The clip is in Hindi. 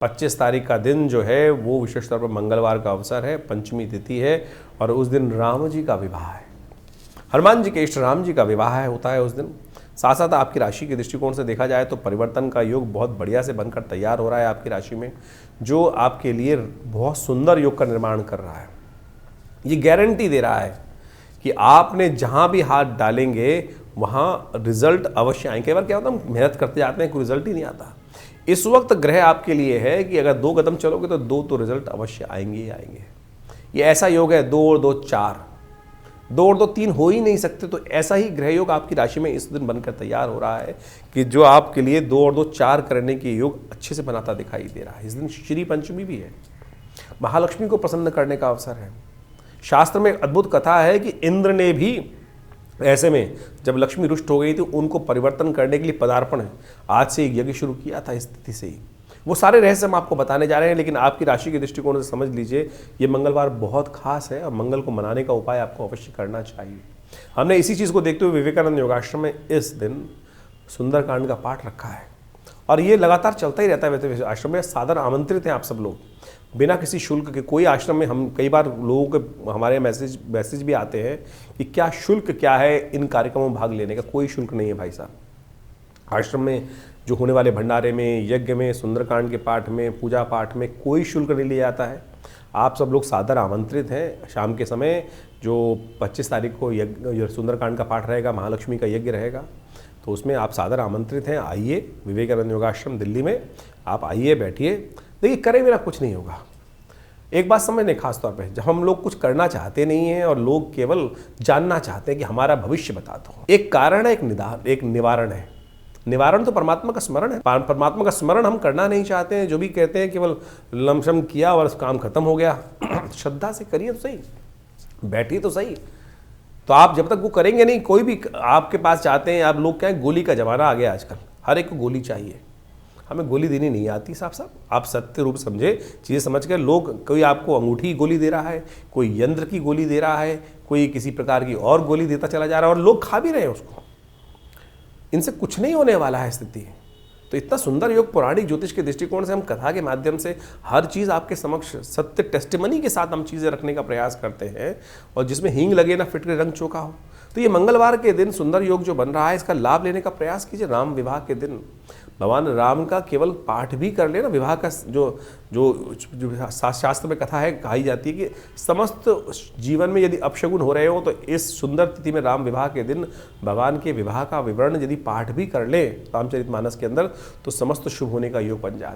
25 तारीख का दिन जो है वो विशेष तौर पर मंगलवार का अवसर है, पंचमी तिथि है और उस दिन राम जी का विवाह है। हनुमान जी के इष्ट राम जी का विवाह होता है उस दिन। साथ साथ आपकी राशि के दृष्टिकोण से देखा जाए तो परिवर्तन का योग बहुत बढ़िया से बनकर तैयार हो रहा है आपकी राशि में, जो आपके लिए बहुत सुंदर योग का निर्माण कर रहा है। ये गारंटी दे रहा है कि आपने जहाँ भी हाथ डालेंगे वहाँ रिजल्ट अवश्य आएंगे। कई बार क्या होता है, हम मेहनत करते जाते हैं, कोई रिजल्ट ही नहीं आता। इस वक्त ग्रह आपके लिए है कि अगर 2 कदम चलोगे तो 2 तो रिजल्ट अवश्य आएंगे ही आएंगे। ये ऐसा योग है 2 और 2 4, 2 और 2 3 हो ही नहीं सकते। तो ऐसा ही ग्रह योग आपकी राशि में इस दिन बनकर तैयार हो रहा है कि जो आपके लिए 2 और 2 4 करने के योग अच्छे से बनाता दिखाई दे रहा है। इस दिन श्री पंचमी भी है, महालक्ष्मी को प्रसन्न करने का अवसर है। शास्त्र में एक अद्भुत कथा है कि इंद्र ने भी ऐसे में जब लक्ष्मी रुष्ट हो गई थी उनको परिवर्तन करने के लिए पदार्पण है आज से एक यज्ञ शुरू किया था। इस स्थिति से ही वो सारे रहस्य हम आपको बताने जा रहे हैं, लेकिन आपकी राशि के दृष्टिकोण से समझ लीजिए ये मंगलवार बहुत खास है और मंगल को मनाने का उपाय आपको अवश्य करना चाहिए। हमने इसी चीज़ को देखते हुए विवेकानंद योगाश्रम में इस दिन सुंदरकांड का पाठ रखा है और ये लगातार चलता ही रहता है। वैसे आश्रम में सादर आमंत्रित हैं आप सब लोग, बिना किसी शुल्क के। कोई आश्रम में हम कई बार लोगों के हमारे मैसेज भी आते हैं कि क्या शुल्क क्या है इन कार्यक्रमों में भाग लेने का। कोई शुल्क नहीं है भाई साहब। आश्रम में जो होने वाले भंडारे में, यज्ञ में, सुंदरकांड के पाठ में, पूजा पाठ में कोई शुल्क नहीं लिया जाता है। आप सब लोग सादर आमंत्रित हैं। शाम के समय जो 25 तारीख को यज्ञ सुंदरकांड का पाठ रहेगा, महालक्ष्मी का यज्ञ रहेगा, तो उसमें आप सादर आमंत्रित हैं। आइए विवेकानंद योगाश्रम दिल्ली में, आप आइए, बैठिए। देखिए, करे बिना कुछ नहीं होगा। एक बात समझने खास तौर पे, जब हम लोग कुछ करना चाहते नहीं हैं और लोग केवल जानना चाहते हैं कि हमारा भविष्य बता दो, एक कारण है, एक निवारण है। निवारण तो परमात्मा का स्मरण है। परमात्मा का स्मरण हम करना नहीं चाहते हैं। जो भी कहते हैं केवल लमसम किया और काम खत्म हो गया। श्रद्धा से करिए तो सही, बैठिए तो सही। तो आप जब तक वो करेंगे नहीं, कोई भी आपके पास चाहते हैं, आप लोग क्या है, गोली का जमाना आ गया आजकल, हर एक को गोली चाहिए। हमें गोली देनी नहीं आती साहब। आप सत्य रूप समझे, चीज़ें समझ कर। लोग, कोई आपको अंगूठी की गोली दे रहा है, कोई यंत्र की गोली दे रहा है, कोई किसी प्रकार की और गोली देता चला जा रहा है और लोग खा भी रहे हैं उसको। इनसे कुछ नहीं होने वाला है स्थिति। तो इतना सुंदर योग पौराणिक ज्योतिष के दृष्टिकोण से हम कथा के माध्यम से हर चीज़ आपके समक्ष सत्य टेस्टिमनी के साथ हम चीज़ें रखने का प्रयास करते हैं, और जिसमें हींग लगे ना फिटके रंग चोखा हो। तो ये मंगलवार के दिन सुंदर योग जो बन रहा है, इसका लाभ लेने का प्रयास कीजिए। राम विवाह के दिन भगवान राम का केवल पाठ भी कर लेना, विवाह का जो शास्त्र में कथा है, कही जाती है कि समस्त जीवन में यदि अपशगुन हो रहे हो तो इस सुंदर तिथि में राम विवाह के दिन भगवान के विवाह का विवरण यदि पाठ भी कर ले रामचरितमानस के अंदर, तो समस्त शुभ होने का योग बन जाता है।